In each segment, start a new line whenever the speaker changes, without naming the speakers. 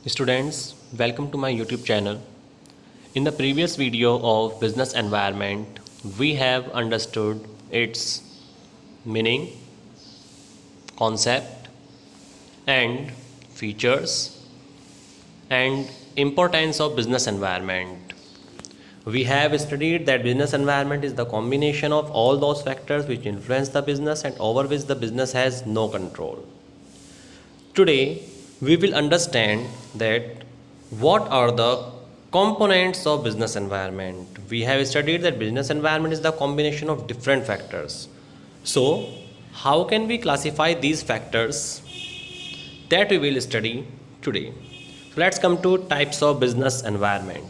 Students, welcome to my YouTube channel. In the previous video of business environment, we have understood its meaning, concept, and features, and importance of business environment. We have studied that business environment is the combination of all those factors which influence the business and over which the business has no control. Today, we will understand that what are the components of business environment. We have studied that business environment is the combination of different factors. So, how can we classify these factors? That we will study today. So let's come to types of business environment.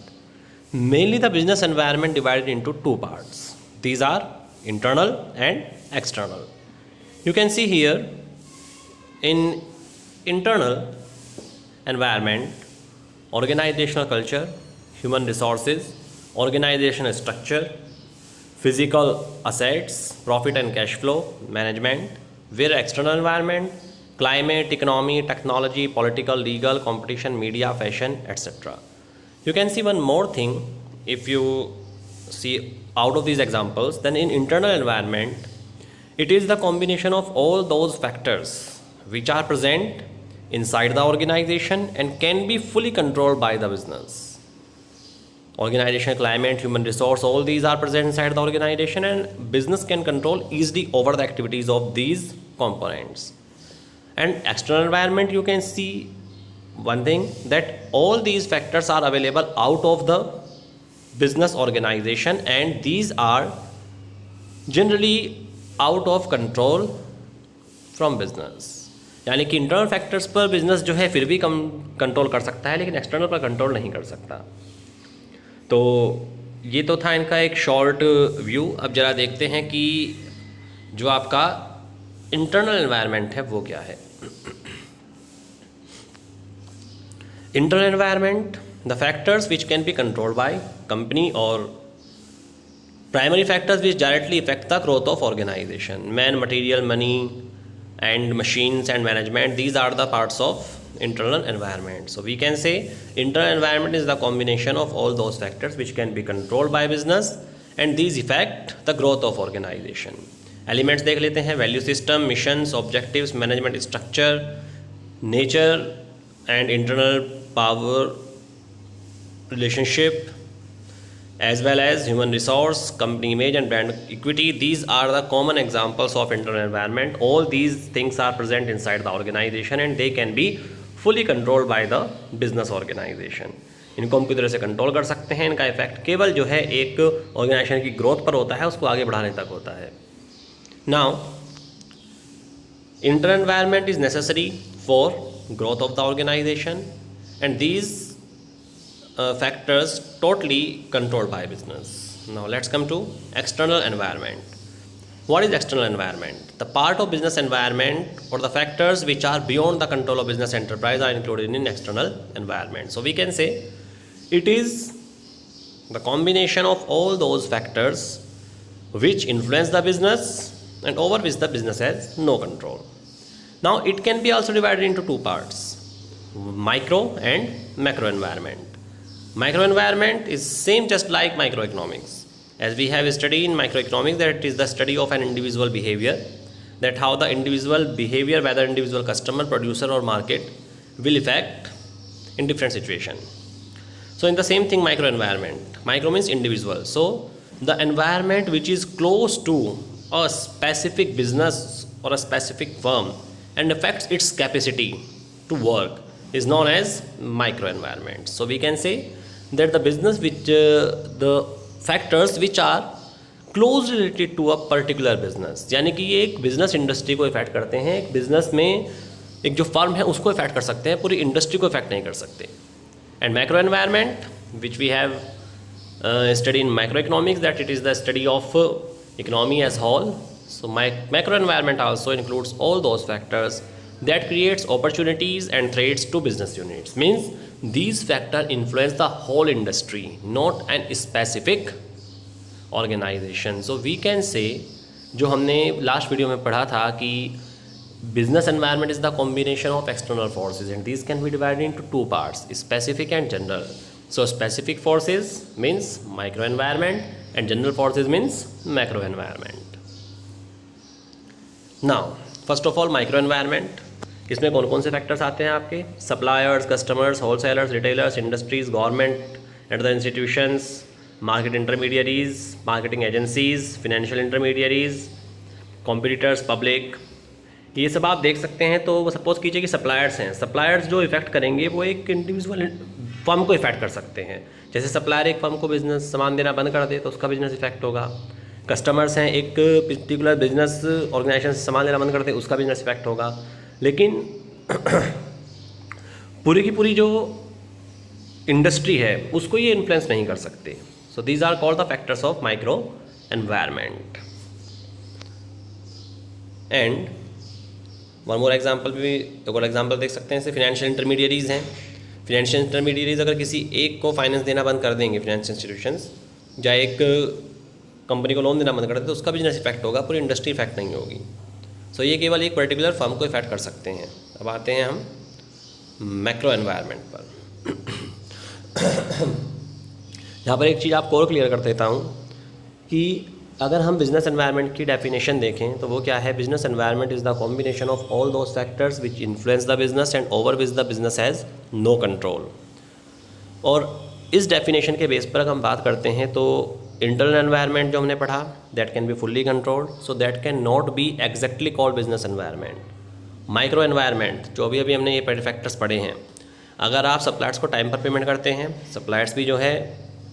Mainly the business environment divided into two parts. These are internal and external. You can see here in internal environment, organizational culture, human resources, organizational structure, physical assets, profit and cash flow, management. Where external environment, climate, economy, technology, political, legal, competition, media, fashion, etc. You can see one more thing. If you see out of these examples, then in internal environment, it is the combination of all those factors which are present inside the organization and can be fully controlled by the business. Organizational climate, human resource, all these are present inside the organization and business can control easily over the activities of these components. And external environment, you can see one thing, that all these factors are available out of the business organization and these are generally out of control from business. यानी कि internal factors पर business जो है फिर भी कम control कर सकता है, लेकिन एक्सटर्नल पर कंट्रोल नहीं कर सकता. तो ये तो था इनका एक शॉर्ट व्यू. अब ज़रा देखते हैं कि जो आपका इंटरनल एनवायरनमेंट है वो क्या है. Internal environment, the factors which can be controlled by company और primary factors which directly affect the growth of organisation. Man, material, money and machines and management, these are the parts of internal environment. So we can say internal environment is the combination of all those factors which can be controlled by business and these affect the growth of organization. Elements देख लेते हैं. value system, missions, objectives, management structure, nature and internal power relationship, as well as human resource, company image and brand equity. These are the common examples of internal environment. All these things are present inside the organization and they can be fully controlled by the business organization. इनको हम पूरी तरह से control कर सकते हैं. इनका effect केवल जो है एक ऑर्गेनाइजेशन की ग्रोथ पर होता है, उसको आगे बढ़ाने तक होता है. Now internal environment is necessary for growth of the organization and these factors totally controlled by business. Now let's come to external environment. What is external environment? The part of business environment or the factors which are beyond the control of business enterprise are included in external environment. So we can say it is the combination of all those factors which influence the business and over which the business has no control. Now it can be also divided into two parts, micro and macro environment. Micro environment is same just like microeconomics. As we have studied in microeconomics, that it is the study of an individual behavior, that how the individual behavior, whether individual customer, producer or market will affect in different situation. So in the same thing, micro environment, micro means individual. So the environment which is close to a specific business or a specific firm and affects its capacity to work is known as micro environment. So we can say that the business which the factors which are closely related to a particular business, यानी कि ये एक business industry को effect करते हैं. एक business में एक जो फर्म है उसको इफेक्ट कर सकते हैं, पूरी इंडस्ट्री को इफेक्ट नहीं कर सकते. And macro environment which we have study in micro economics, that it is the study of economy as whole. So macro environment also includes all those factors that creates opportunities and threats to business units. Means these factors influence the whole industry, not an specific organization. So we can say, जो हमने last video में पढ़ा था कि business environment is the combination of external forces, and these can be divided into two parts, specific and general. So specific forces means micro environment and general forces means macro environment. Now first of all micro environment, इसमें कौन कौन से factors आते हैं आपके? Suppliers, customers, wholesalers, retailers, industries, government and the institutions, market intermediaries, marketing agencies, financial intermediaries, competitors, public, ये सब आप देख सकते हैं। तो सपोज कीजिए कि सप्लायर्स हैं, सप्लायर्स जो इफेक्ट करेंगे वो एक इंडिविजुअल फर्म को इफेक्ट कर सकते हैं। जैसे सप्लायर एक फर्म को बिजनेस सामान देना बंद कर दे तो उसका बिजनेस इफेक्ट होगा। कस्टमर्स हैं, एक पर्टिकुलर बिजनेस ऑर्गेनाइजेशन से सामान लेना बंद कर दे उसका बिजनेस इफेक्ट होगा। लेकिन पूरी की पूरी जो इंडस्ट्री है उसको ये इन्फ्लुएंस नहीं कर सकते। So these are called the factors of micro environment. And one more example भी, एक और एग्जाम्पल देख सकते हैं। जैसे फिनेंशियल इंटरमीडियरीज हैं, फिनेंशियल इंटरमीडियरीज अगर किसी एक को फाइनेंस देना बंद कर देंगे, फाइनेंशियल इंस्टीट्यूशंस, या एक कंपनी को लोन देना बंद कर देते तो उसका बिजनेस इफेक्ट होगा, पूरी इंडस्ट्री इफेक्ट नहीं होगी। सो ये केवल एक पर्टिकुलर फर्म को इफेक्ट कर सकते हैं। अब आते हैं हम मैक्रो एनवायरनमेंट पर। यहाँ पर एक चीज़ आपको और क्लियर कर देता हूँ कि अगर हम बिजनेस एनवायरनमेंट की डेफिनेशन देखें तो वो क्या है? Business environment is the combination of all those factors which influence the business and over which the business has no control. और इस डेफिनेशन के बेस पर अगर हम बात करते हैं तो इंटरनल एनवायरनमेंट जो हमने पढ़ा that can be fully controlled, so that can not be exactly called business environment. Micro environment जो अभी हमने ये फैक्टर्स पढ़े हैं, अगर आप सप्लायर्स को टाइम पर पेमेंट करते हैं, सप्लायर्स भी जो है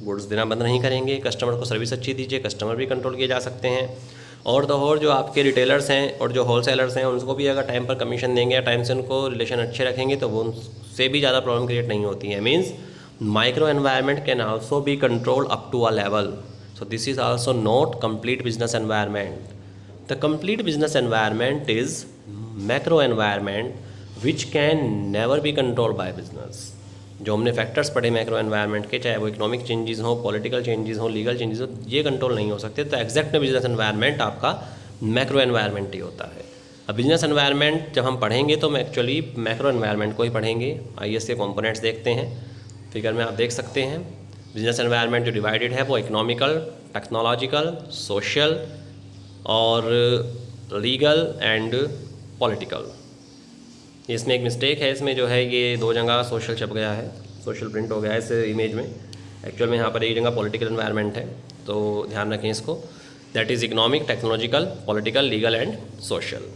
गुड्स देना बंद नहीं करेंगे, कस्टमर को सर्विस अच्छी दीजिए, कस्टमर भी कंट्रोल किए जा सकते हैं। और तो और जो आपके रिटेलर्स हैं और जो होलसेलर्स हैं उनको भी अगर टाइम पर कमीशन देंगे या टाइम से उनको रिलेशन अच्छे रखेंगे तो वो उनसे भी ज़्यादा प्रॉब्लम क्रिएट नहीं होती है। Means micro environment can also be controlled up to a level. So this is also not complete business environment. The complete business environment is macro environment which can never be controlled by business. जो हमने factors पढ़े macro environment के, चाहे वो economic changes हो, political changes हो, legal changes हो, ये कंट्रोल नहीं हो सकते। तो एग्जैक्ट बिजनेस एनवायरनमेंट आपका मैक्रो एनवायरनमेंट ही होता है। अब बिजनेस एनवायरनमेंट जब हम पढ़ेंगे तो एक्चुअली मैक्रो एनवायरनमेंट को ही पढ़ेंगे। आइए इसके कंपोनेंट्स देखते हैं। फिगर में आप देख सकते हैं बिजनेस एनवायरनमेंट जो डिवाइडेड है वो इकोनॉमिकल, टेक्नोलॉजिकल, सोशल और लीगल एंड पॉलिटिकल। इसमें एक मिस्टेक है, इसमें जो है ये दो जगह सोशल छप गया है, सोशल प्रिंट हो गया है इस इमेज में। एक्चुअल में यहाँ पर एक जगह पॉलिटिकल एनवायरनमेंट है, तो ध्यान रखें इसको। That is economic, technological, political, legal and social.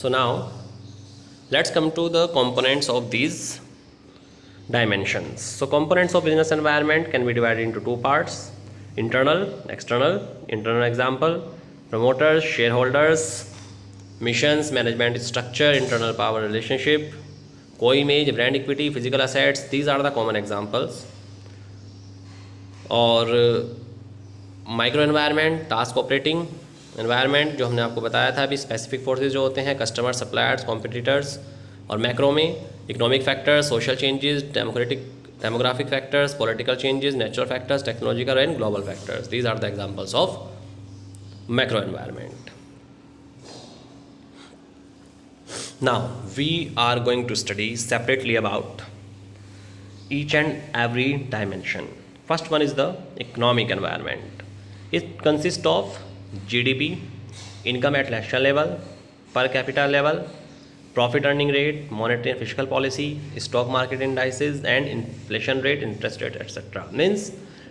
So now let's come to the components of these dimensions. So components of business environment can be divided into two parts: internal, external. Internal example: promoters, shareholders, missions, management structure, internal power relationship, co-image, brand equity, physical assets. These are the common examples. और micro environment, task operating environment जो हमने आपको बताया था अभी, specific forces जो होते हैं कस्टमर, सप्लायर्स, कॉम्पिटिटर्स। और मैक्रो में economic factors, social changes, demographic factors, political changes, natural factors, technological and global factors. These are the examples of macro environment. Now we are going to study separately about each and every dimension. First one is the economic environment. It consists of GDP, income at national level, per capita level, profit earning rate, monetary and fiscal policy, stock market indices and inflation rate, interest rate, etc. Means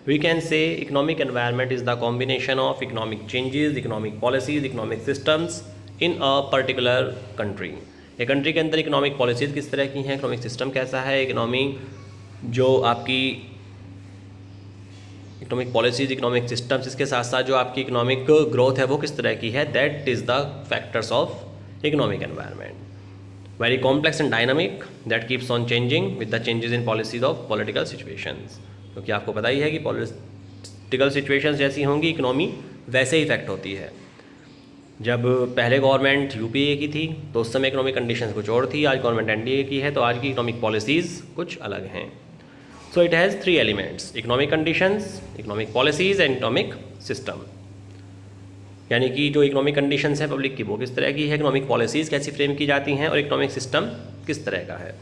we can say economic environment is the combination of economic changes, economic policies, economic systems in a particular country. एक country के अंदर economic policies किस तरह की हैं, economic system कैसा है, economy जो आपकी इकोनॉमिक पॉलिसीज़, इकोनॉमिक सिस्टम्स, इसके साथ साथ जो आपकी इकोनॉमिक ग्रोथ है वो किस तरह की है, that is the factors of economic environment. Very complex and dynamic, that keeps on changing with the changes in policies of political situations. क्योंकि आपको पता ही है कि पॉलिटिकल सिचुएशंस जैसी होंगी इकोनॉमी वैसे ही इफेक्ट होती है. जब पहले गवर्नमेंट यूपीए की थी तो उस समय इकोनॉमिक कंडीशंस कुछ और थी, आज गवर्नमेंट एनडीए की है तो आज की इकोनॉमिक पॉलिसीज़ कुछ अलग हैं. So it has three elements: economic conditions, economic policies and economic system. यानी कि जो इकोनॉमिक कंडीशंस है पब्लिक की वो किस तरह की है, इकोनॉमिक पॉलिसीज़ कैसी फ्रेम की जाती हैं और इकोनॉमिक सिस्टम किस तरह का है।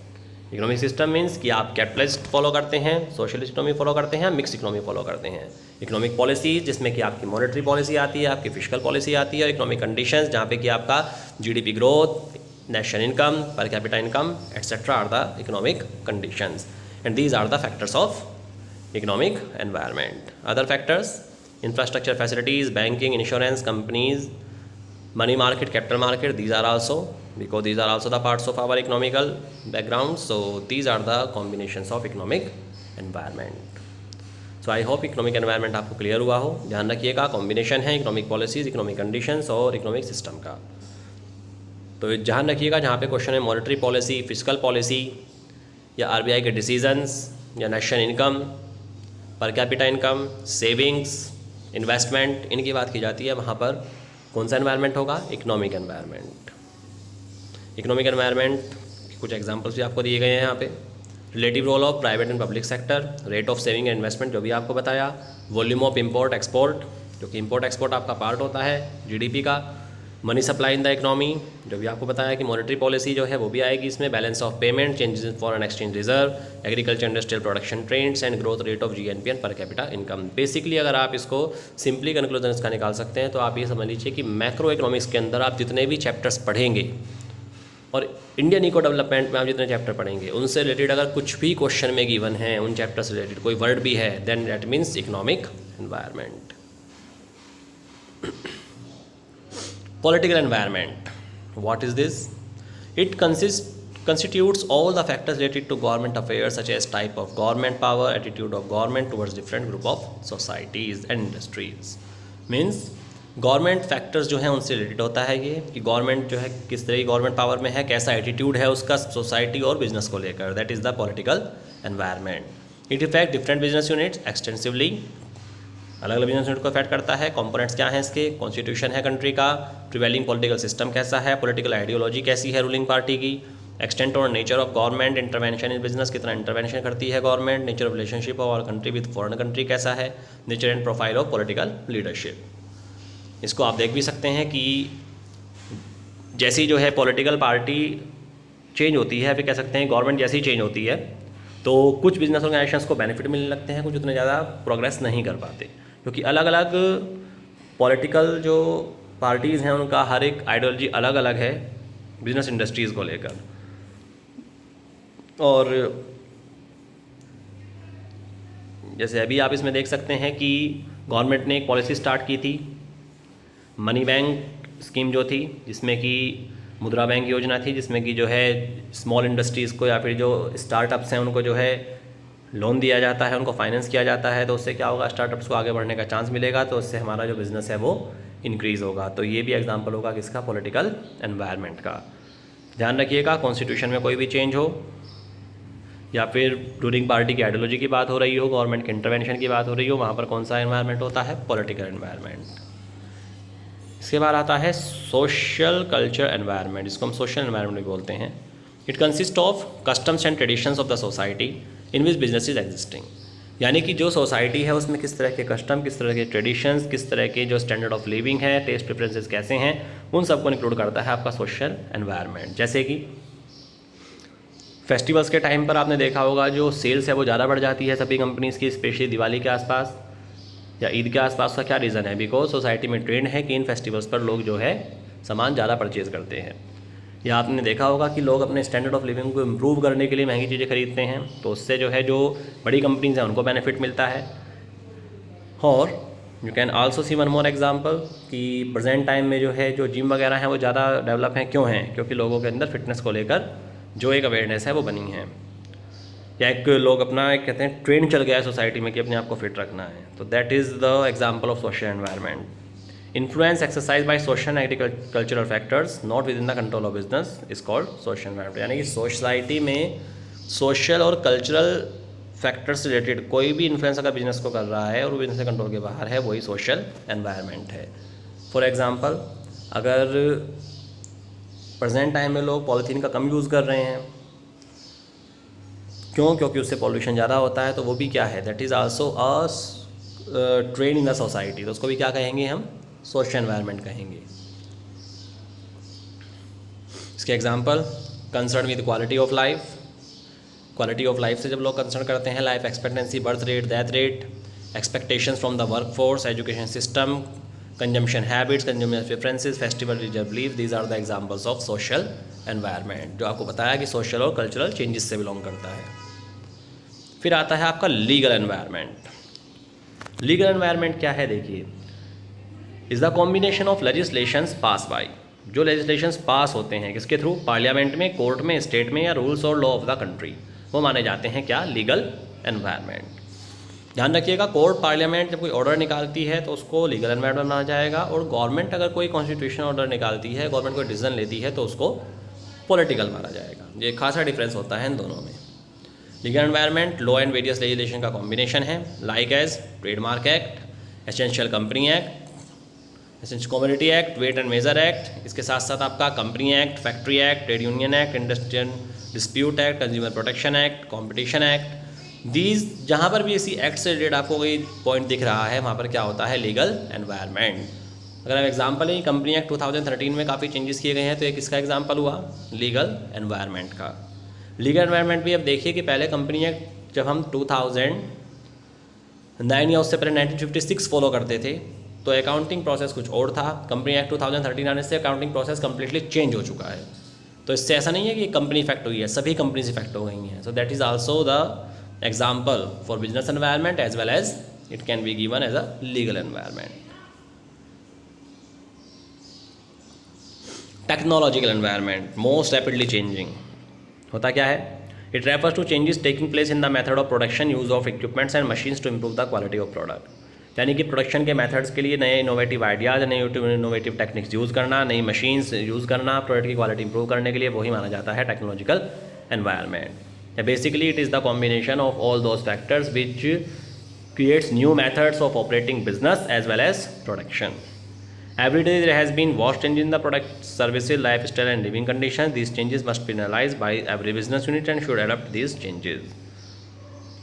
इकोनॉमिक सिस्टम मीन्स कि आप कैपिटलिस्ट फॉलो करते हैं, सोशलिस्ट इकोनॉमी फॉलो करते हैं, मिक्स इकोनॉमी फॉलो करते हैं। इकोनॉमिक पॉलिसी जिसमें कि आपकी मॉनेटरी पॉलिसी आती है, आपकी फिजिकल पॉलिसी आती है, और इकोनॉमिक कंडीशंस जहाँ पे कि आपका GDP growth, national income, per capita income etcetera are the economic conditions, and these are the factors of economic environment. Other factors, infrastructure facilities, banking, insurance companies, money market, capital market, these are also, because these are also the parts of our economical background, so these are the combinations of economic environment. So I hope economic environment आपको clear हुआ हो। ध्यान रखिएगा combination है economic policies, economic conditions और economic system का। तो ध्यान रखिएगा जहाँ पे क्वेश्चन है मॉनेटरी पॉलिसी, फिजिकल पॉलिसी, या आरबीआई के डिसीजंस, या national income, per capita income, savings, investment, इनकी बात की जाती है, वहाँ पर कौन सा एनवायरनमेंट होगा, इकोनॉमिक एनवायरनमेंट। इकोनॉमिक एनवायरनमेंट कुछ एग्जांपल्स भी आपको दिए गए हैं यहाँ पे। Relative role of private and public sector, rate of saving and investment जो भी आपको बताया, वॉल्यूम ऑफ इंपोर्ट एक्सपोर्ट जो कि इंपोर्ट एक्सपोर्ट आपका पार्ट होता है जीडीपी का, money supply in the economy जो भी आपको बताया कि मॉनेटरी पॉलिसी जो है वो भी आएगी इसमें, balance of payment, changes in foreign exchange reserve, agriculture industrial production trends and growth rate of GNP and पर कैपिटा इनकम। बेसिकली अगर आप इसको सिंपली कंक्लूजन इसका निकाल सकते हैं तो आप ये समझ लीजिए कि मैक्रो इकोनॉमिक्स के अंदर आप जितने भी चैप्टर्स पढ़ेंगे और इंडियन इको डेवलपमेंट में आप जितने चैप्टर पढ़ेंगे उनसे रिलेटेड अगर कुछ भी क्वेश्चन में गिवन है, उन चैप्टर से रिलेटेड कोई वर्ड भी है, then that means economic environment. Political environment, what is this? It constitutes all the factors related to government affairs such as type of government power, attitude of government towards different group of societies and industries. Means government factors जो हैं उनसे related होता है ये कि government जो है किस तरह की गवर्नमेंट पावर में है, कैसा एटीट्यूड है उसका सोसाइटी और बिजनेस को लेकर, that is the political environment. It effect different business units extensively, अलग अलग बिजनेस यूनिट को अफेक्ट करता है। कंपोनेंट्स क्या हैं इसके, कॉन्स्टिट्यूशन है कंट्री का, प्रिवेलिंग पॉलिटिकल सिस्टम कैसा है, पॉलिटिकल आइडियोलॉजी कैसी है रूलिंग पार्टी की, एक्सटेंट और nature of government intervention in business, कितना इंटरवेंशन करती है government, nature of relationship of our country with foreign country कैसा है, nature and profile of political leadership. इसको आप देख भी सकते हैं कि जैसी जो है पॉलिटिकल पार्टी चेंज होती है, फिर कह सकते हैं गवर्नमेंट जैसी चेंज होती है तो कुछ बिजनेस ऑर्गेनाइजेशंस को बेनिफिट मिलने लगते हैं, कुछ उतने ज़्यादा प्रोग्रेस नहीं कर पाते, क्योंकि अलग अलग पॉलिटिकल जो पार्टीज़ हैं उनका हर एक आइडियोलॉजी अलग अलग है बिजनेस इंडस्ट्रीज़ को लेकर। और जैसे अभी आप इसमें देख सकते हैं कि गवर्नमेंट ने एक पॉलिसी स्टार्ट की थी, मनी बैंक स्कीम जो थी, जिसमें कि मुद्रा बैंक योजना थी, जिसमें कि जो है स्मॉल इंडस्ट्रीज़ को या फिर जो स्टार्टअप्स हैं उनको जो है लोन दिया जाता है, उनको फाइनेंस किया जाता है, तो उससे क्या होगा, स्टार्टअप्स को आगे बढ़ने का चांस मिलेगा, तो उससे हमारा जो बिज़नेस है वो इंक्रीज़ होगा। तो ये भी एग्जांपल होगा किसका, पॉलिटिकल एनवायरनमेंट का। ध्यान रखिएगा कॉन्स्टिट्यूशन में कोई भी चेंज हो या फिर रूलिंग पार्टी की आइडियोलॉजी की बात हो रही हो, गवर्नमेंट के इंटरवेंशन की बात हो रही हो, वहाँ पर कौन सा एनवायरनमेंट होता है, पॉलिटिकल एनवायरनमेंट। इसके बाद आता है सोशल कल्चर एनवायरनमेंट, जिसको हम सोशल एनवायरनमेंट भी बोलते हैं। It consist of customs and traditions of the society in which business is existing, यानी कि जो सोसाइटी है उसमें किस तरह के कस्टम, किस तरह के ट्रेडिशंस, किस तरह के जो स्टैंडर्ड ऑफ लिविंग है, टेस्ट प्रेफरेंसेस कैसे हैं, उन सबको इंक्लूड करता है आपका सोशल एनवायरनमेंट। जैसे कि फेस्टिवल्स के टाइम पर आपने देखा होगा जो सेल्स है वो ज़्यादा बढ़ जाती है सभी कंपनीज़ की, स्पेशली दिवाली के आसपास या ईद के आसपास। का क्या रीज़न है, बिकॉज सोसाइटी में ट्रेंड है कि इन फेस्टिवल्स पर लोग जो है सामान ज़्यादा परचेज़ करते हैं। या आपने देखा होगा कि लोग अपने स्टैंडर्ड ऑफ लिविंग को इम्प्रूव करने के लिए महंगी चीज़ें खरीदते हैं, तो उससे जो है जो बड़ी कंपनीज हैं उनको बेनिफिट मिलता है। और you can also C one more example कि प्रेजेंट टाइम में जो है जो जिम वगैरह हैं वो ज़्यादा डेवलप हैं, क्यों हैं, क्योंकि लोगों के अंदर फिटनेस को लेकर जो एक अवेयरनेस है वो बनी है, या एक लोग अपना एक कहते हैं ट्रेंड चल गया है सोसाइटी में कि अपने आप को फिट रखना है, तो that is the example of social environment. Influence exercised by social and agricultural factors not within the control of business is called social environment। यानी कि सोसाइटी में सोशल और कल्चरल फैक्टर्स से रिलेटेड कोई भी इन्फ्लुएंस अगर बिजनेस को कर रहा है और वो बिजनेस के कंट्रोल के बाहर है, वही सोशल एनवायरनमेंट है। फॉर एग्जांपल, अगर प्रेजेंट टाइम में लोग पॉलीथीन का कम यूज़ कर रहे हैं, क्यों, क्योंकि उससे पॉल्यूशन ज़्यादा होता है, तो वो भी क्या है, that is also a trend in the society, तो उसको भी क्या कहेंगे हम, सोशल एनवायरनमेंट कहेंगे। इसके example, concern with quality of life. Quality of life से जब लोग कंसर्न करते हैं, life expectancy, birth rate, death rate, expectations from the work force, education system, consumption habits, consumer preferences, festival religious belief, these are the examples of social environment, जो आपको बताया कि social और कल्चरल चेंजेस से belong करता है। फिर आता है आपका लीगल एनवायरनमेंट। लीगल एनवायरनमेंट क्या है, देखिए, is the combination of legislations pass by, जो लेजिस्लेशंस पास होते हैं किसके थ्रू, पार्लियामेंट में, कोर्ट में, स्टेट में, या रूल्स और लॉ ऑफ द कंट्री, वो माने जाते हैं क्या, लीगल एनवायरनमेंट। ध्यान रखिएगा, कोर्ट, पार्लियामेंट जब कोई ऑर्डर निकालती है तो उसको लीगल एनवायरनमेंट माना जाएगा, और गवर्नमेंट अगर कोई कॉन्स्टिट्यूशन ऑर्डर निकालती है, गवर्नमेंट कोई डिसीजन लेती है तो उसको पॉलिटिकल माना जाएगा। ये खासा डिफरेंस होता है इन दोनों में। Legal environment law and various legislation का कॉम्बिनेशन है, like as trademark act, essential company act, essential commodity act, weight and measure act. इसके साथ साथ आपका company act, factory act, trade union act, industrial dispute act, consumer protection act, competition act. These जहाँ पर भी इसी act से related आपको कोई पॉइंट दिख रहा है, वहाँ पर क्या होता है, लीगल एनवायरनमेंट। अगर हम एग्जाम्पल है, कंपनी एक्ट 2013 में काफ़ी चेंजेस किए गए हैं, तो एक इसका एग्जाम्पल हुआ लीगल एनवायरनमेंट का। लीगल एनवायरनमेंट भी अब देखिए कि पहले कंपनी एक्ट जब हम 2009 या उससे पहले 1956 फॉलो करते थे, तो अकाउंटिंग प्रोसेस कुछ और था। कंपनी एक्ट 2013 आने से अकाउंटिंग प्रोसेस कम्प्लीटली चेंज हो चुका है। तो इससे ऐसा नहीं है कि कंपनी इफेक्ट हुई है, सभी कंपनीज इफेक्ट हो गई हैं। So that is also the example for business environment as well as it can be given as a legal environment. Technological environment, most rapidly changing, होता क्या है, it refers to changes taking place in the method of production, use of equipments and machines to improve the quality of product. यानी कि production के methods के लिए नए innovative ideas, नए इनोवेटिव टेक्निक्स यूज़ करना, नई मशीन्स यूज़ करना, प्रोडक्ट की क्वालिटी इंप्रूव करने के लिए, वही माना जाता है technological environment. Basically it is the combination of all those factors which creates new methods of operating business as well as production. Every day there has been vast change in the product, services, lifestyle and living conditions. These changes must be analyzed by every business unit and should adapt these changes.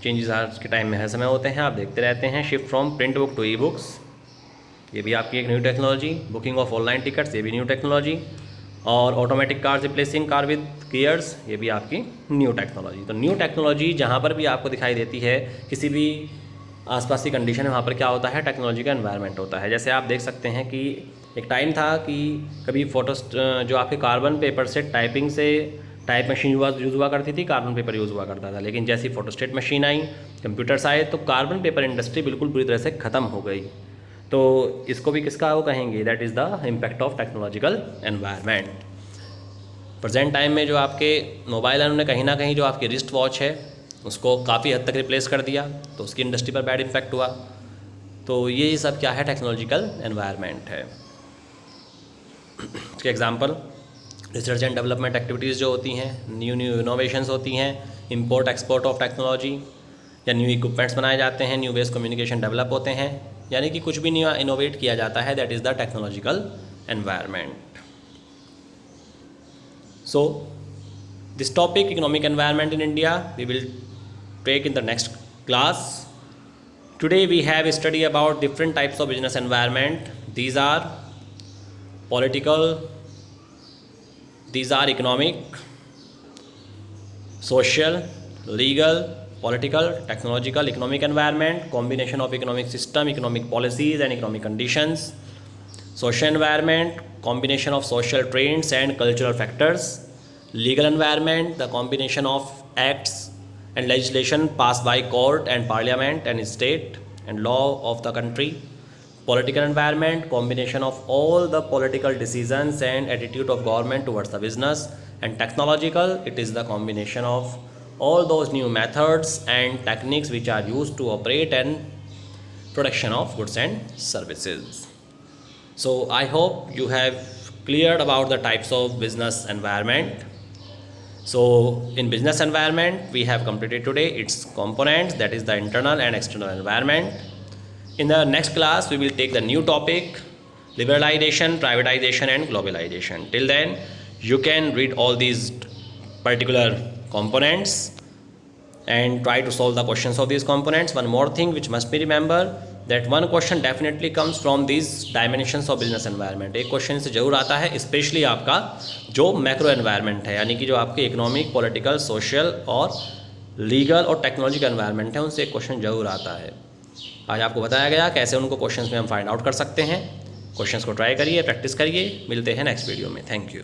Changes आज के time में हर समय होते हैं, आप देखते रहते हैं। Shift from print book to e books, ये भी आपकी एक new technology. Booking of online tickets, ये भी न्यू टेक्नोलॉजी। और automatic car replacing car with gears, ये भी आपकी न्यू टेक्नोलॉजी। तो न्यू टेक्नोलॉजी जहाँ पर भी आपको दिखाई देती है, किसी भी आसपास की कंडीशन है, वहाँ पर क्या होता है, टेक्नोलॉजी का एनवायरनमेंट होता है। जैसे आप देख सकते हैं कि एक टाइम था कि कभी फोटो जो आपके कार्बन पेपर से टाइपिंग से टाइप मशीन यूज़ हुआ करती थी, कार्बन पेपर यूज़ हुआ करता था। लेकिन जैसी फोटोस्टेट मशीन आई, कंप्यूटर्स आए, तो कार्बन पेपर इंडस्ट्री बिल्कुल पूरी तरह से ख़त्म हो गई। तो इसको भी किसका वो कहेंगे, that is the impact of technological environment. Present time में जो आपके मोबाइल है, उन्होंने कहीं ना कहीं जो आपकी रिस्ट वॉच है उसको काफ़ी हद तक रिप्लेस कर दिया, तो उसकी इंडस्ट्री पर बैड इम्पैक्ट हुआ। तो ये सब क्या है, टेक्नोलॉजिकल एनवायरनमेंट है। इसके example, research and development activities जो होती हैं, न्यू इनोवेशंस होती हैं, इंपोर्ट एक्सपोर्ट ऑफ टेक्नोलॉजी, या न्यू इक्विपमेंट्स बनाए जाते हैं, न्यू वेज कम्युनिकेशन डेवलप होते हैं, यानी कि कुछ भी न्यू इनोवेट किया जाता है, that is the technological environment. So this topic economic environment in India we will take in the next class. Today we have study about different types of business environment. These are political, these are economic, social, legal, political, technological, economic environment, combination of economic system, economic policies and economic conditions. Social environment, combination of social trends and cultural factors. Legal environment, the combination of acts and legislation passed by court and parliament and state and law of the country. Political environment, combination of all the political decisions and attitude of government towards the business. And technological, it is the combination of all those new methods and techniques which are used to operate and production of goods and services. So I hope you have cleared about the types of business environment. So in business environment we have completed today its components, that is the internal and external environment. In the next class we will take the new topic, liberalization, privatization and globalization. Till then you can read all these particular components and try to solve the questions of these components. One more thing which must be remembered, that one question definitely comes from this dimensions of business environment. एक question से जरूर आता है, specially आपका जो macro environment है, यानी कि जो आपके इकोनॉमिक, पॉलिटिकल, सोशल और लीगल और टेक्नोलॉजिकल एनवायरनमेंट है, उनसे एक क्वेश्चन जरूर आता है। आज आपको बताया गया कैसे उनको क्वेश्चंस में हम फाइंड आउट कर सकते हैं। क्वेश्चंस को ट्राई करिए, प्रैक्टिस करिए। मिलते हैं नेक्स्ट वीडियो में। Thank you.